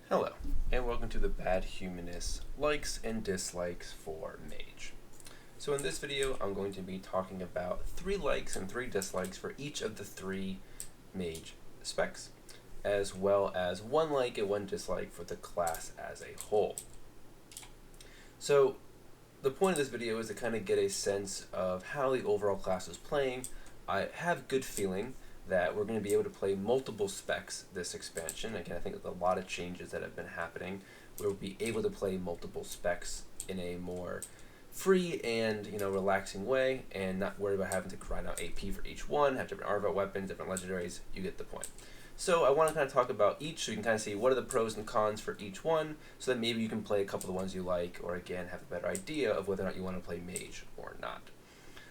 Hello, and welcome to the Badhumanist likes and dislikes for Mage. So in this video, I'm going to be talking about 3 likes and 3 dislikes for each of the 3 Mage specs, as well as 1 like and 1 dislike for the class as a whole. So the point of this video is to kind of get a sense of how the overall class is playing. I have good feeling that we're going to be able to play multiple specs this expansion. Again, I think with a lot of changes that have been happening, we'll be able to play multiple specs in a more free and relaxing way, and not worry about having to grind out AP for each one, have different RV weapons, different legendaries. You get the point. So I want to kind of talk about each, so you can kind of see what are the pros and cons for each one, so that maybe you can play a couple of the ones you like, or again have a better idea of whether or not you want to play Mage or not.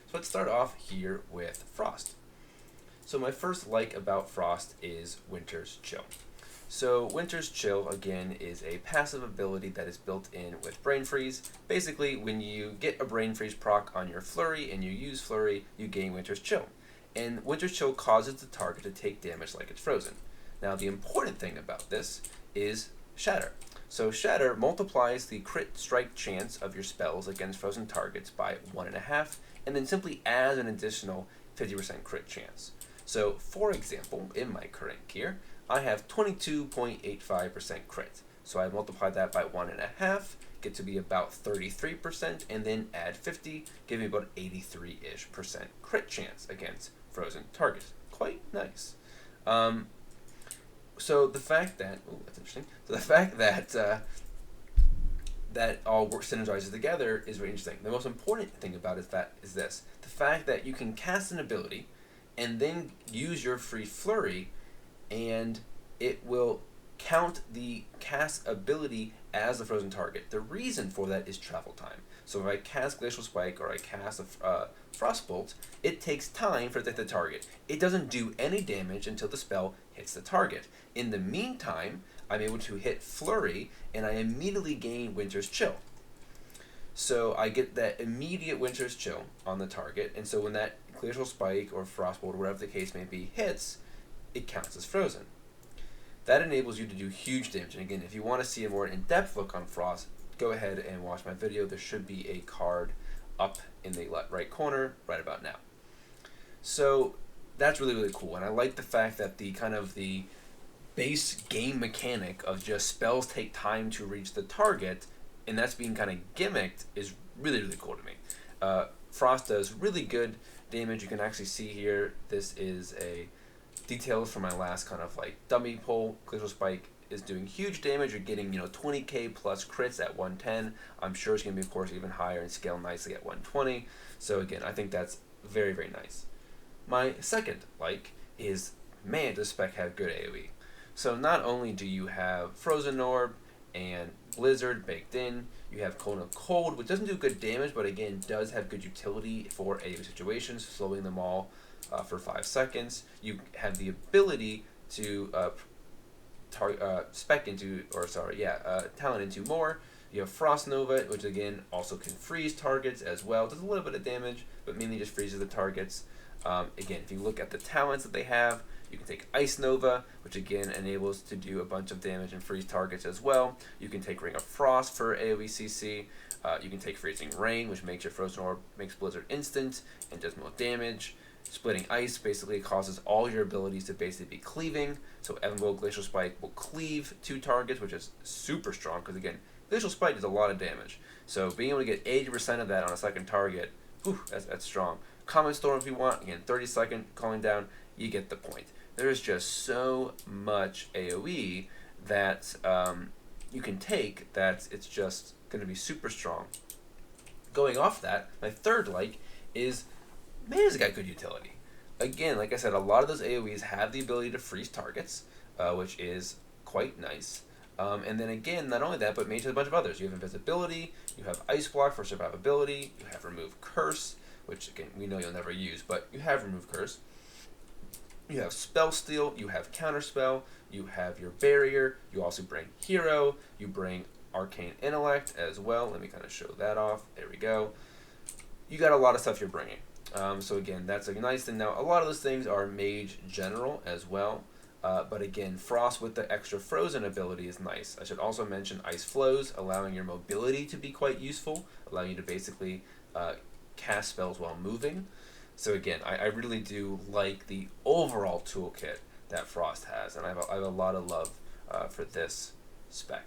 So let's start off here with Frost. So my first like about Frost is Winter's Chill. So Winter's Chill, again, is a passive ability that is built in with Brain Freeze. Basically, when you get a Brain Freeze proc on your Flurry and you use Flurry, you gain Winter's Chill. And Winter's Chill causes the target to take damage like it's frozen. Now, the important thing about this is Shatter. So Shatter multiplies the crit strike chance of your spells against frozen targets by 1.5, and then simply adds an additional 50% crit chance. So, for example, in my current gear, I have 22.85% crit. So I multiply that by 1.5, get to be about 33%, and then add 50, give me about 83-ish% crit chance against frozen targets. Quite nice. So the fact that, that's interesting. So the fact that that all work synergizes together is very interesting. The most important thing about it is this: the fact that you can cast an ability and then use your free Flurry, and it will count the cast ability as a frozen target. The reason for that is travel time. So if I cast Glacial Spike or I cast a Frostbolt, it takes time for it to hit the target. It doesn't do any damage until the spell hits the target. In the meantime, I'm able to hit Flurry, and I immediately gain Winter's Chill. So I get that immediate Winter's Chill on the target, and so when that Glacial Spike or Frostbolt or whatever the case may be hits, it counts as frozen. That enables you to do huge damage. And again, if you want to see a more in-depth look on Frost, go ahead and watch my video. There should be a card up in the right corner right about now. So that's really, really cool. And I like the fact that the base game mechanic of just spells take time to reach the target, and that's being kind of gimmicked, is really, really cool to me. Frost does really good damage. You can actually see here, this is a detail from my last kind of like dummy pull. Glacial Spike is doing huge damage. You're getting 20k plus crits at 110. I'm sure it's going to be, of course, even higher and scale nicely at 120. So again, I think that's very, very nice. My second like is, man, does spec have good AoE. So not only do you have Frozen Orb and Blizzard baked in, you have Cone of Cold, which doesn't do good damage, but again does have good utility for AoE situations, slowing them all for 5 seconds. You have the ability to talent into more. You have Frost Nova, which again also can freeze targets as well. Does a little bit of damage, but mainly just freezes the targets. Again, if you look at the talents that they have, you can take Ice Nova, which again enables to do a bunch of damage and freeze targets as well. You can take Ring of Frost for AoE CC. You can take Freezing Rain, which makes your Frozen Orb, makes Blizzard instant and does more damage. Splitting Ice basically causes all your abilities to basically be cleaving. So Evanbow Glacial Spike will cleave 2 targets, which is super strong, because again, Glacial Spike does a lot of damage. So being able to get 80% of that on a second target, whew, that's strong. Common Storm if you want, again, 30-second calling down, you get the point. There is just so much AoE that you can take that it's just going to be super strong. Going off that, my third like is, man, it's got good utility. Again, like I said, a lot of those AoEs have the ability to freeze targets, which is quite nice. And then again, not only that, but Mage has a bunch of others. You have Invisibility, you have Ice Block for survivability, you have Remove Curse, which again, we know you'll never use, but you have Remove Curse. You have Spell Steal, you have Counterspell, you have your Barrier, you also bring Hero, you bring Arcane Intellect as well. Let me kind of show that off. There we go. You got a lot of stuff you're bringing. So again, that's a nice thing. Now, a lot of those things are Mage general as well. But again, Frost with the extra frozen ability is nice. I should also mention Ice Flows, allowing your mobility to be quite useful, allowing you to basically cast spells while moving. So again, I really do like the overall toolkit that Frost has, and I have a lot of love for this spec.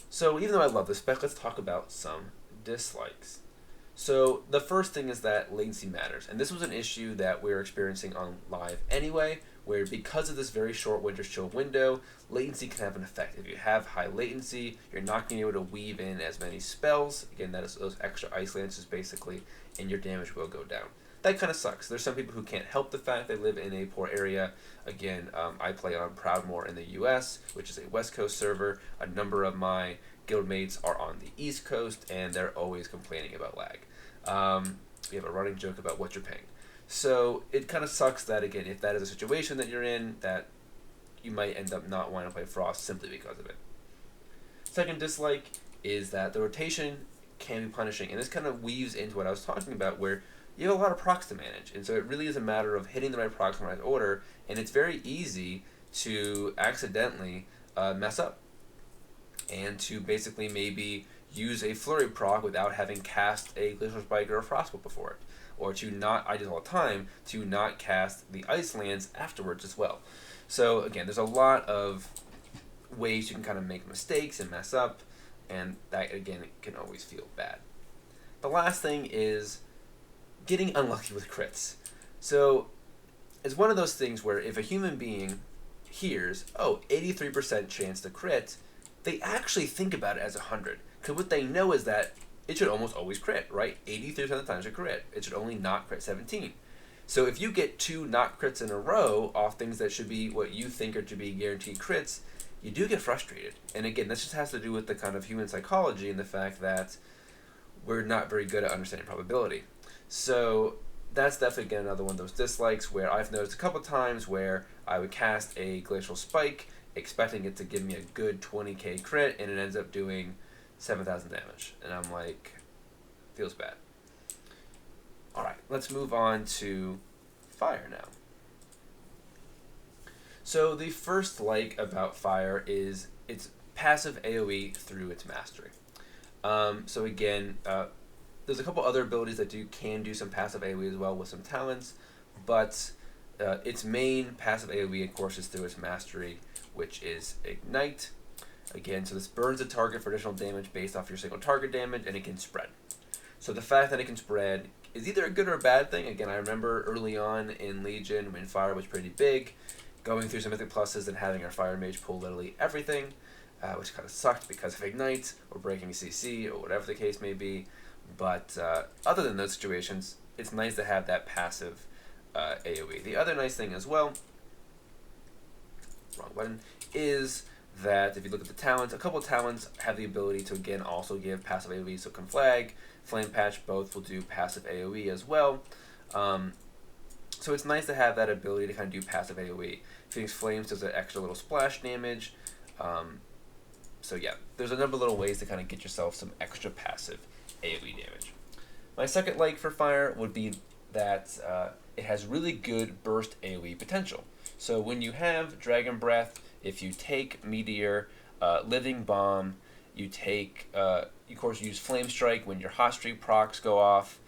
So even though I love this spec, let's talk about some dislikes. So the first thing is that latency matters, and this was an issue that we were experiencing on live anyway, where because of this very short Winter's Chill window, latency can have an effect. If you have high latency, you're not going to be able to weave in as many spells. Again, that is those extra ice lances basically, and your damage will go down. That kind of sucks. There's some people who can't help the fact they live in a poor area. Again, I play on Proudmoore in the US, which is a West Coast server. A number of my guildmates are on the East Coast, and they're always complaining about lag. We have a running joke about what you're paying. So it kind of sucks that, again, if that is a situation that you're in, that you might end up not wanting to play Frost simply because of it. Second dislike is that the rotation can be punishing, and this kind of weaves into what I was talking about, where you have a lot of procs to manage, and so it really is a matter of hitting the right procs in the right order, and it's very easy to accidentally mess up, and to basically maybe use a flurry proc without having cast a Glacial Spike or a Frostbolt before it, or to not, I do it all the time, to not cast the Ice Lands afterwards as well. So again, there's a lot of ways you can kind of make mistakes and mess up, and that again can always feel bad. The last thing is getting unlucky with crits. So it's one of those things where if a human being hears, oh, 83% chance to crit, they actually think about it as 100. Because what they know is that it should almost always crit, right? 83% of the times it crit. It should only not crit 17. So if you get 2 not crits in a row off things that should be what you think are to be guaranteed crits, you do get frustrated. And again, this just has to do with the kind of human psychology and the fact that we're not very good at understanding probability. So that's definitely, again, another one of those dislikes where I've noticed a couple times where I would cast a Glacial Spike expecting it to give me a good 20k crit, and it ends up doing 7,000 damage. And I'm like, feels bad. Alright, let's move on to Fire now. So the first like about Fire is its passive AoE through its mastery. So again, there's a couple other abilities that can do some passive AoE as well with some talents, but its main passive AoE, of course, is through its mastery, which is Ignite. Again, so this burns a target for additional damage based off your single target damage, and it can spread. So the fact that it can spread is either a good or a bad thing. Again, I remember early on in Legion when Fire was pretty big, going through some Mythic Pluses and having our Fire Mage pull literally everything, which kind of sucked because of Ignite or breaking CC or whatever the case may be. But other than those situations, it's nice to have that passive AoE. The other nice thing as well, wrong button, is that if you look at the talents, a couple of talents have the ability to again also give passive AoE. So Conflag, Flame Patch, both will do passive AoE as well. So it's nice to have that ability to kind of do passive AoE. Phoenix Flames does an extra little splash damage. So yeah, there's a number of little ways to kind of get yourself some extra passive AoE damage. My second like for Fire would be that it has really good burst AoE potential. So when you have Dragon Breath, if you take Meteor, Living Bomb, you take, of course, use Flame Strike when your Hot Streak procs go off.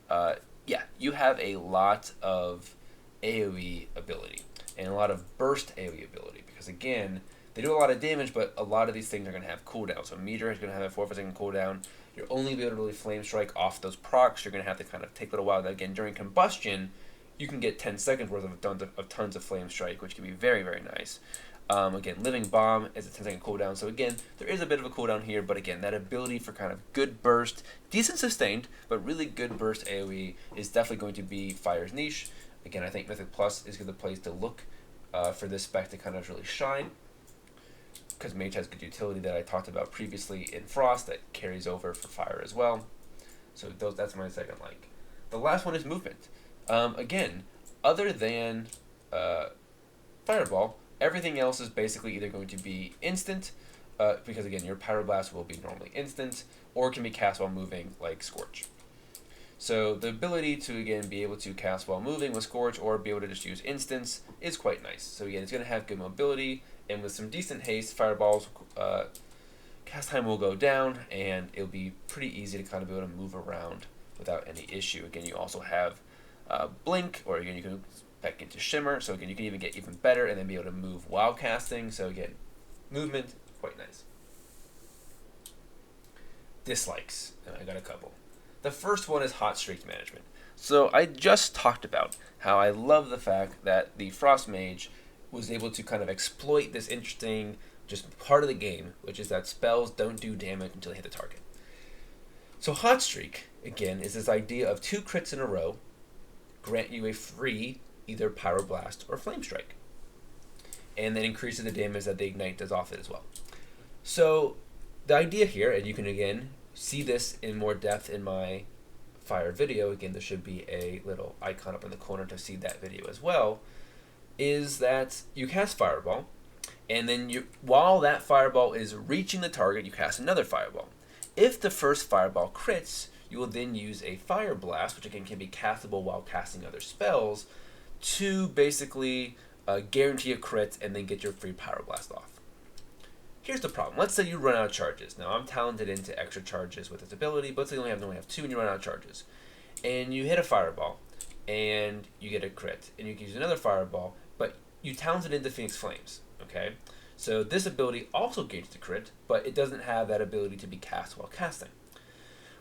Yeah, you have a lot of AoE ability and a lot of burst AoE ability because, again, they do a lot of damage, but a lot of these things are going to have cooldown. So Meteor is going to have a 4-second cooldown. You're only be able to really Flame Strike off those procs. You're going to have to kind of take a little while. Again, during Combustion, you can get 10 seconds worth of tons of Flame Strike, which can be very, very nice. Again, Living Bomb is a 10-second cooldown, so again, there is a bit of a cooldown here, but again, that ability for kind of good burst, decent sustained, but really good burst AoE is definitely going to be Fire's niche. Again, I think Mythic Plus is the place to look for this spec to kind of really shine, because Mage has good utility that I talked about previously in Frost that carries over for Fire as well. So that's my second like. The last one is movement. Again, other than Fireball, everything else is basically either going to be instant, because again, your Pyroblast will be normally instant, or can be cast while moving, like Scorch. So the ability to, again, be able to cast while moving with Scorch or be able to just use instants is quite nice. So again, it's going to have good mobility, and with some decent haste, Fireball's cast time will go down, and it'll be pretty easy to kind of be able to move around without any issue. Again, you also have Blink, or again, you can back into Shimmer, so again, you can even get even better and then be able to move while casting. So again, movement, quite nice. Dislikes, and I got a couple. The first one is hot streak management. So I just talked about how I love the fact that the Frost Mage was able to kind of exploit this interesting just part of the game, which is that spells don't do damage until they hit the target. So hot streak, again, is this idea of 2 crits in a row grant you a free either Pyroblast or Flame Strike, and then increases the damage that the Ignite does off it as well. So the idea here, and you can again see this in more depth in my Fire video, again there should be a little icon up in the corner to see that video as well, is that you cast Fireball, and then while that Fireball is reaching the target, you cast another Fireball. If the first Fireball crits, you will then use a Fire Blast, which again can be castable while casting other spells, to basically guarantee a crit and then get your free Pyro Blast off. Here's the problem. Let's say you run out of charges. Now, I'm talented into extra charges with this ability, but let's say you only have 2 and you run out of charges. And you hit a Fireball, and you get a crit. And you can use another Fireball, but you talented into Phoenix Flames. Okay? So this ability also gains the crit, but it doesn't have that ability to be cast while casting.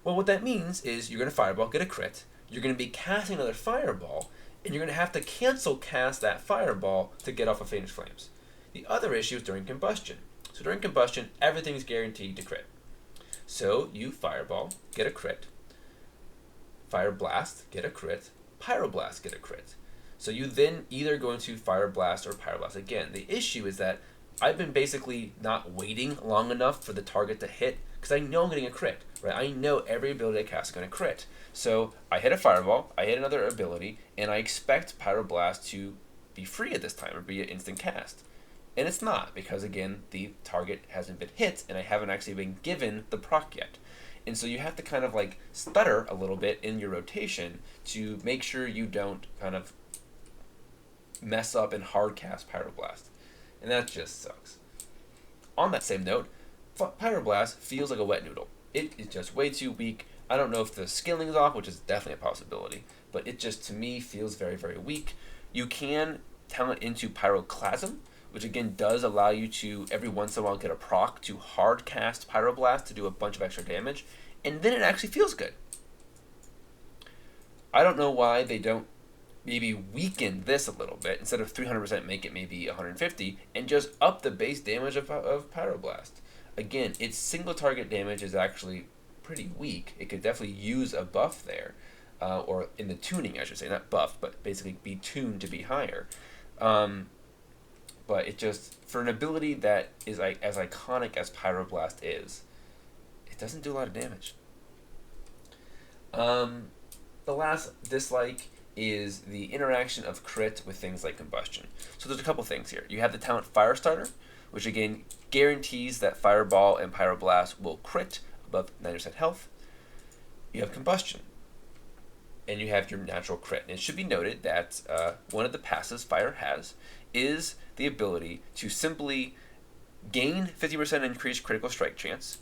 Well, what that means is you're going to Fireball, get a crit, you're going to be casting another Fireball, and you're going to have to cancel cast that Fireball to get off of Phoenix Flames. The other issue is during Combustion. So during Combustion, everything's guaranteed to crit. So you Fireball, get a crit, Fire Blast, get a crit, Pyroblast, get a crit. So you then either go into Fire Blast or Pyroblast again. The issue is that I've been basically not waiting long enough for the target to hit, because I know I'm getting a crit, right? I know every ability I cast is going to crit. So I hit a Fireball, I hit another ability, and I expect Pyroblast to be free at this time, or be an instant cast. And it's not, because again, the target hasn't been hit, and I haven't actually been given the proc yet. And so you have to kind of like stutter a little bit in your rotation to make sure you don't kind of mess up and hard cast Pyroblast. And that just sucks. On that same note, Pyroblast feels like a wet noodle. It is just way too weak. I don't know if the skilling is off, which is definitely a possibility, but it just, to me, feels very, very weak. You can talent into Pyroclasm, which again does allow you to every once in a while get a proc to hard cast Pyroblast to do a bunch of extra damage, and then it actually feels good. I don't know why they don't maybe weaken this a little bit, instead of 300% make it maybe 150, and just up the base damage of Pyroblast. Again, its single target damage is actually pretty weak. It could definitely use a buff there, or in the tuning I should say, not buff, but basically be tuned to be higher. But it just, for an ability that is like as iconic as Pyroblast is, it doesn't do a lot of damage. The last dislike is the interaction of crit with things like Combustion. So there's a couple things here. You have the talent Firestarter, which again guarantees that Fireball and Pyroblast will crit above 90% health. You have Combustion, and you have your natural crit. And it should be noted that one of the passives Fire has is the ability to simply gain 50% increased critical strike chance,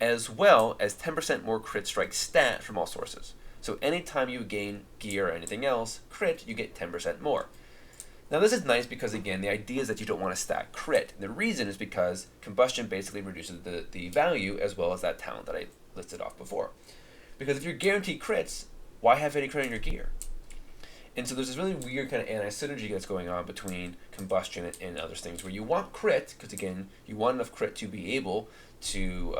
as well as 10% more crit strike stat from all sources. So anytime you gain gear or anything else, crit, you get 10% more. Now this is nice because, again, the idea is that you don't want to stack crit. And the reason is because Combustion basically reduces the value, as well as that talent that I listed off before. Because if you're guaranteed crits, why have any crit in your gear? And so there's this really weird kind of anti-synergy that's going on between Combustion and other things, where you want crit, because again, you want enough crit to be able to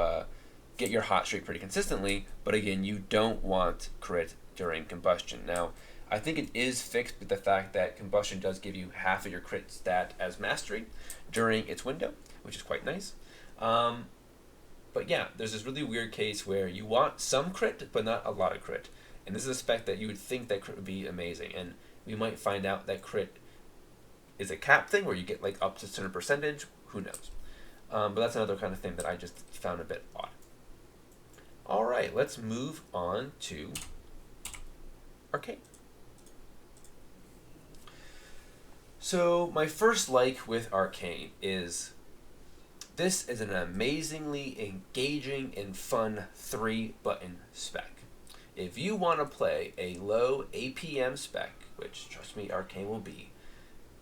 get your hot streak pretty consistently, but again, you don't want crit during Combustion. Now, I think it is fixed with the fact that Combustion does give you half of your crit stat as Mastery during its window, which is quite nice. But yeah, there's this really weird case where you want some crit, but not a lot of crit. And this is a spec that you would think that crit would be amazing. And we might find out that crit is a cap thing where you get like up to a certain percentage. Who knows? But that's another kind of thing that I just found a bit odd. All right, let's move on to Arcane. So my first like with Arcane is this is an amazingly engaging and fun 3-button spec. If you want to play a low APM spec, which trust me Arcane will be,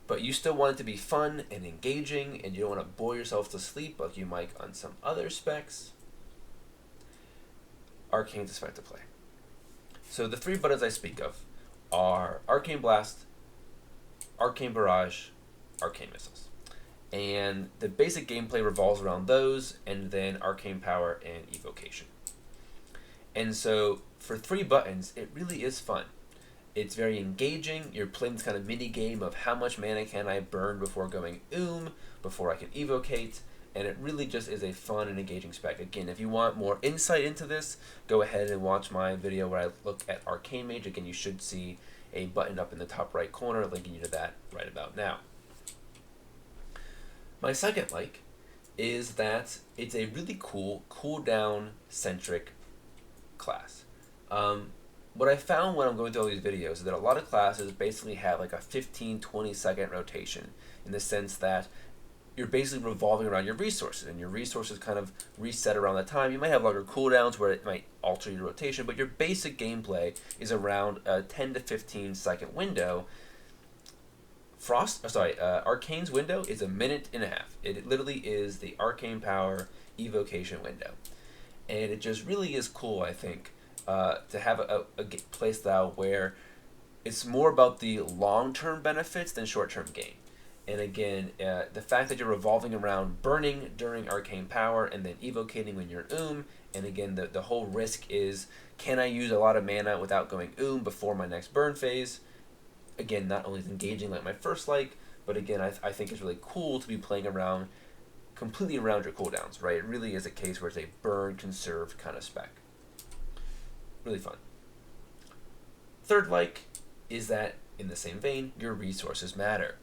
but you still want it to be fun and engaging and you don't want to bore yourself to sleep like you might on some other specs, Arcane's a spec to play. So the 3 buttons I speak of are Arcane Blast, Arcane Barrage, Arcane Missiles. And the basic gameplay revolves around those, and then Arcane Power and Evocation. And so for 3 buttons, it really is fun. It's very engaging. You're playing this kind of mini game of how much mana can I burn before going before I can evocate, and it really just is a fun and engaging spec. Again, if you want more insight into this, go ahead and watch my video where I look at Arcane Mage. Again, you should see a button up in the top right corner linking you to that right about now. My second like is that it's a really cool cooldown centric class. What I found when I'm going through all these videos is that a lot of classes basically have like a 15-20 second rotation, in the sense that you're basically revolving around your resources, and your resources kind of reset around that time. You might have longer cooldowns where it might alter your rotation, but your basic gameplay is around a 10 to 15 second window. Arcane's window is 1.5 minutes. It literally is the Arcane Power Evocation window. And it just really is cool, I think, to have a play style where it's more about the long-term benefits than short-term gain. And again, the fact that you're revolving around burning during Arcane Power and then evocating when you're and again, the whole risk is, can I use a lot of mana without going before my next burn phase? Again, not only is engaging like my first like, but again, I think it's really cool to be playing around, completely around your cooldowns, right? It really is a case where it's a burn, conserve kind of spec. Really fun. Third like is that, in the same vein, your resources matter.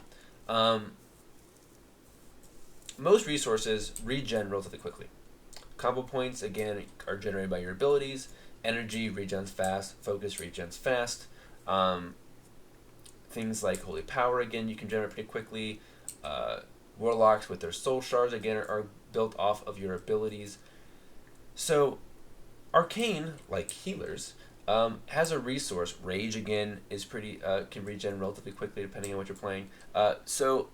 Most resources regen relatively quickly. Combo points, again, are generated by your abilities. Energy regens fast. Focus regens fast. Things like Holy Power, again, you can generate pretty quickly. Warlocks with their soul shards, again, are built off of your abilities. So, Arcane, like healers, has a resource. Rage, again, is pretty can regen relatively quickly depending on what you're playing. So,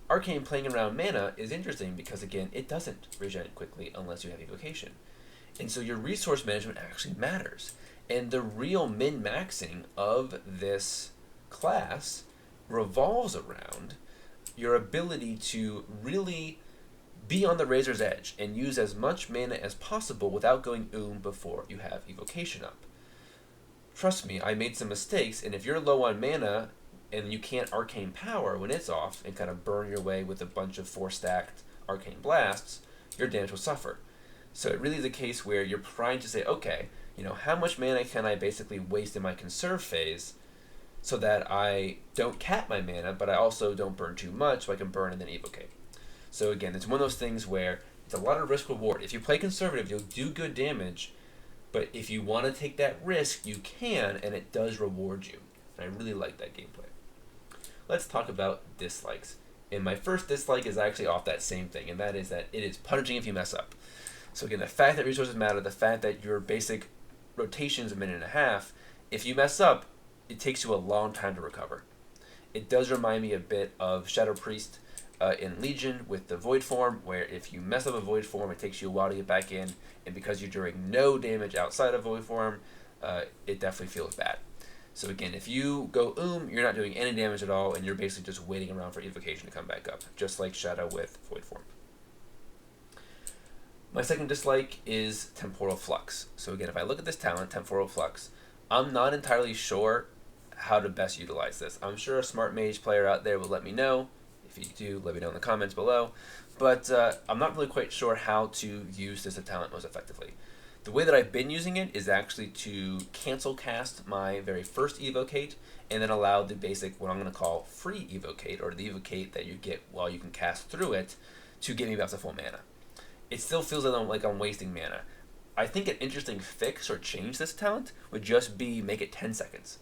Arcane playing around mana is interesting because, again, it doesn't regen quickly unless you have evocation. And so your resource management actually matters. And the real min-maxing of this class revolves around your ability to really be on the razor's edge and use as much mana as possible without going before you have evocation up. Trust me, I made some mistakes, and if you're low on mana and you can't Arcane Power when it's off and kind of burn your way with a bunch of 4-stacked Arcane Blasts, your damage will suffer. So it really is a case where you're trying to say, okay, how much mana can I basically waste in my conserve phase so that I don't cap my mana, but I also don't burn too much so I can burn and then evocate. So again, it's one of those things where it's a lot of risk reward. If you play conservative, you'll do good damage, but if you want to take that risk, you can, and it does reward you. And I really like that gameplay. Let's talk about dislikes. And my first dislike is actually off that same thing, and that is that it is punishing if you mess up. So again, the fact that resources matter, the fact that your basic rotation is 1.5 minutes, if you mess up, it takes you a long time to recover. It does remind me a bit of Shadow Priest in Legion with the Void Form, where if you mess up a Void Form, it takes you a while to get back in, and because you're doing no damage outside of Void Form, it definitely feels bad. So again, if you go you're not doing any damage at all, and you're basically just waiting around for evocation to come back up, just like Shadow with Void Form. My second dislike is Temporal Flux. So again, if I look at this talent, Temporal Flux, I'm not entirely sure how to best utilize this. I'm sure a smart mage player out there will let me know. If you do, let me know in the comments below. But I'm not really quite sure how to use this talent most effectively. The way that I've been using it is actually to cancel cast my very first evocate and then allow the basic, what I'm going to call free evocate, or the evocate that you get while you can cast through it, to get me back to full mana. It still feels like I'm wasting mana. I think an interesting fix or change this talent would just be make it 10 seconds.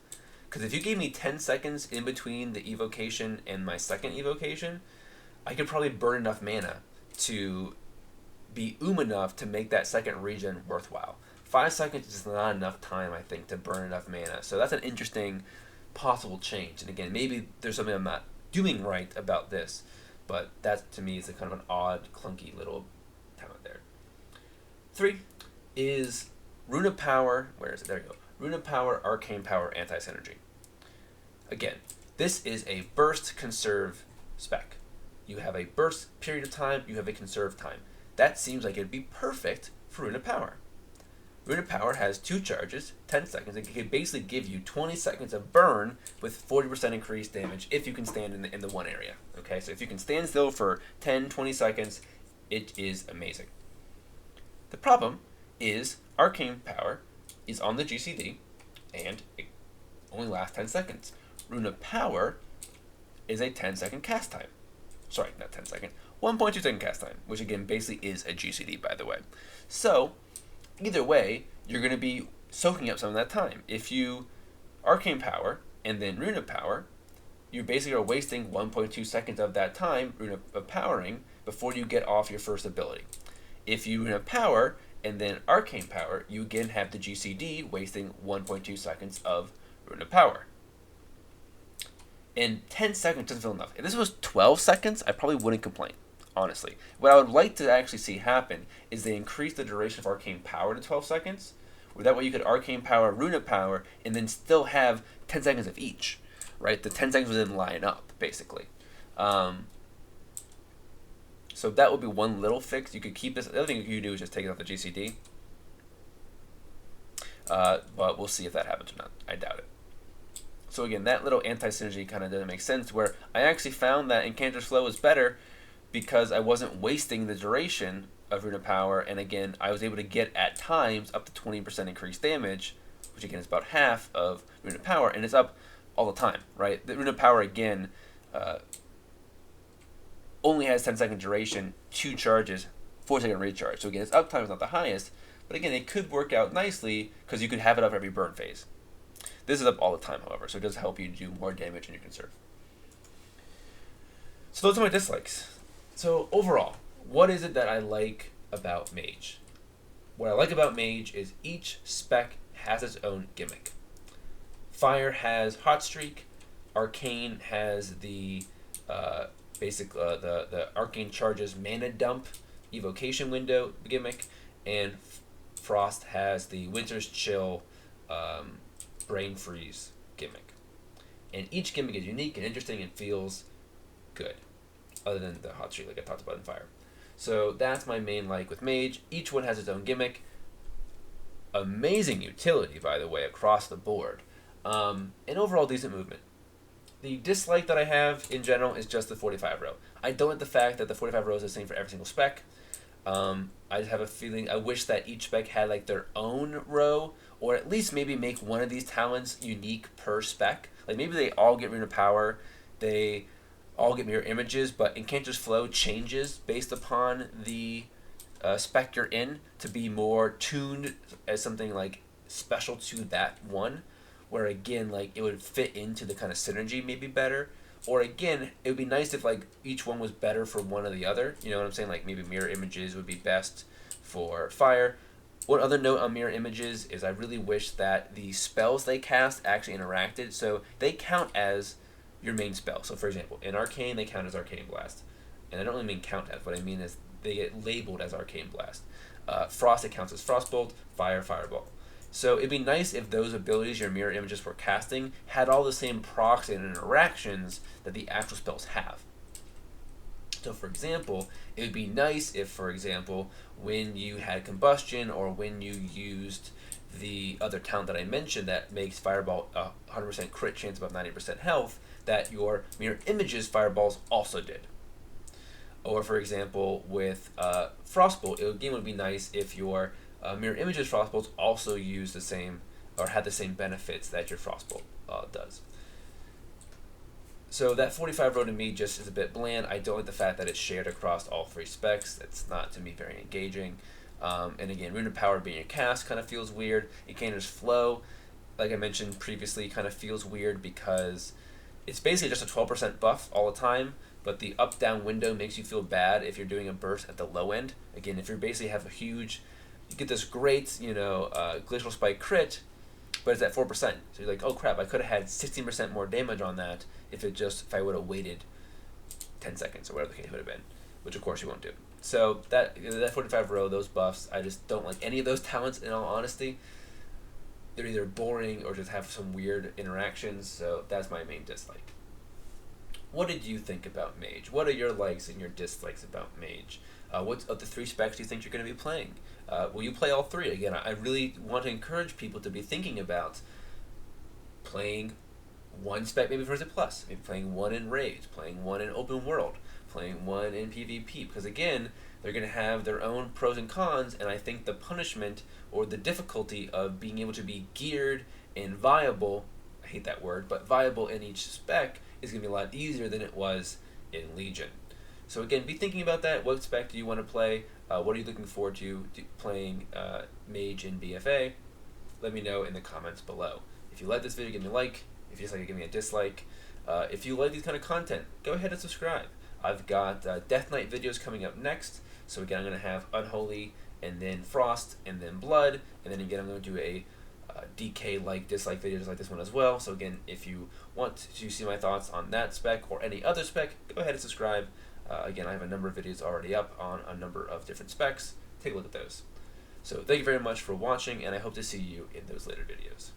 Because if you gave me 10 seconds in between the evocation and my second evocation, I could probably burn enough mana to be enough to make that second region worthwhile. 5 seconds is not enough time, I think, to burn enough mana. So that's an interesting possible change. And again, maybe there's something I'm not doing right about this, but that to me is a kind of an odd, clunky little talent there. 3 is Rune of Power. Where is it? There you go. Rune of Power, Arcane Power, Anti-Synergy. Again, this is a burst conserve spec. You have a burst period of time, you have a conserve time. That seems like it'd be perfect for Rune of Power. Rune of Power has 2 charges, 10 seconds. It can basically give you 20 seconds of burn with 40% increased damage if you can stand in the one area. Okay, so if you can stand still for 10, 20 seconds, it is amazing. The problem is Arcane Power is on the GCD, and it only lasts 10 seconds. Rune of Power is a 10-second cast time. Sorry, not 10 second, 1.2 second cast time, which again basically is a GCD, by the way. So either way, you're going to be soaking up some of that time. If you Arcane Power and then Rune of Power, you basically are wasting 1.2 seconds of that time Rune of Powering before you get off your first ability. If you Rune of Power and then Arcane Power, you again have the GCD wasting 1.2 seconds of Rune of Power. And 10 seconds doesn't feel enough. If this was 12 seconds, I probably wouldn't complain, honestly. What I would like to actually see happen is they increase the duration of Arcane Power to 12 seconds, where that way you could Arcane Power, Rune of Power, and then still have 10 seconds of each, right? The 10 seconds would then line up, basically. So that would be one little fix. You could keep this. The other thing you could do is just take it off the GCD. But we'll see if that happens or not. I doubt it. So again, that little anti-synergy kind of doesn't make sense, where I actually found that Incanter's Flow was better because I wasn't wasting the duration of Rune of Power, and again, I was able to get, at times, up to 20% increased damage, which again is about half of Rune of Power, and it's up all the time, right? The Rune of Power, again, only has 10-second duration, 2 charges, 4-second recharge. So again, its uptime is not the highest, but again, it could work out nicely because you could have it up every burn phase. This is up all the time, however, so it does help you do more damage in your conserve. So those are my dislikes. So overall, what is it that I like about Mage? What I like about Mage is each spec has its own gimmick. Fire has Hot Streak, Arcane has the the Arcane Charges Mana Dump Evocation Window gimmick, and Frost has the Winter's Chill Brain Freeze gimmick. And each gimmick is unique and interesting and feels good, other than the Hot Streak like I talked about in Fire. So that's my main like with Mage. Each one has its own gimmick. Amazing utility, by the way, across the board. And overall decent movement. The dislike that I have in general is just the 45 row. I don't like the fact that the 45 row is the same for every single spec. I just have a feeling, I wish that each spec had like their own row, or at least maybe make one of these talents unique per spec. Like maybe they all get Rune of Power, they all get mirror images, but Incanter's Flow changes based upon the spec you're in to be more tuned as something like special to that one, where again like it would fit into the kind of synergy maybe better. Or again, it would be nice if like each one was better for one or the other. You know what I'm saying? Like maybe mirror images would be best for Fire. One other note on mirror images is I really wish that the spells they cast actually interacted. So they count as your main spell. So for example, in Arcane, they count as Arcane Blast. And I don't really mean count as. What I mean is they get labeled as Arcane Blast. Frost, it counts as Frostbolt. Fire, Fireball. So it'd be nice if those abilities your mirror images were casting had all the same procs and interactions that the actual spells have. So for example, it would be nice if, for example, when you had Combustion or when you used the other talent that I mentioned that makes Fireball a 100% crit chance above 90% health, that your mirror images Fireballs also did. Or for example, with Frostbolt, it would be nice if your mirror images Frostbolts also use the same, or had the same benefits that your Frostbolt does. So that 45 row to me just is a bit bland. I don't like the fact that it's shared across all 3 specs. It's not, to me, very engaging. And again, Rune of Power being a cast kind of feels weird. Incanter's Flow, like I mentioned previously, kind of feels weird because it's basically just a 12% buff all the time, but the up-down window makes you feel bad if you're doing a burst at the low end. Again, if you basically have a huge, you get this great, Glacial Spike crit, but it's at 4%. So you're like, oh crap, I could have had 16% more damage on that if I would have waited 10 seconds or whatever the case would have been, which of course you won't do. So that 45 row, those buffs, I just don't like any of those talents in all honesty. They're either boring or just have some weird interactions, so that's my main dislike. What did you think about Mage? What are your likes and your dislikes about Mage? What of the 3 specs do you think you're going to be playing? Will you play all 3? Again, I really want to encourage people to be thinking about playing 1 spec maybe for Z+, maybe playing 1 in Raids, playing 1 in Open World, playing 1 in PvP, because again, they're going to have their own pros and cons, and I think the punishment or the difficulty of being able to be geared and viable, I hate that word, but viable in each spec is going to be a lot easier than it was in Legion. So again, be thinking about that. What spec do you want to play? What are you looking forward to playing Mage in BfA? Let me know in the comments below. If you like this video, give me a like. If you dislike it, give me a dislike. If you like these kind of content, go ahead and subscribe. I've got Death Knight videos coming up next. So again, I'm going to have Unholy, and then Frost, and then Blood, and then again I'm going to do a DK dislike videos like this one as well. So again, if you want to see my thoughts on that spec or any other spec, go ahead and subscribe. Again, I have a number of videos already up on a number of different specs. Take a look at those. So thank you very much for watching, and I hope to see you in those later videos.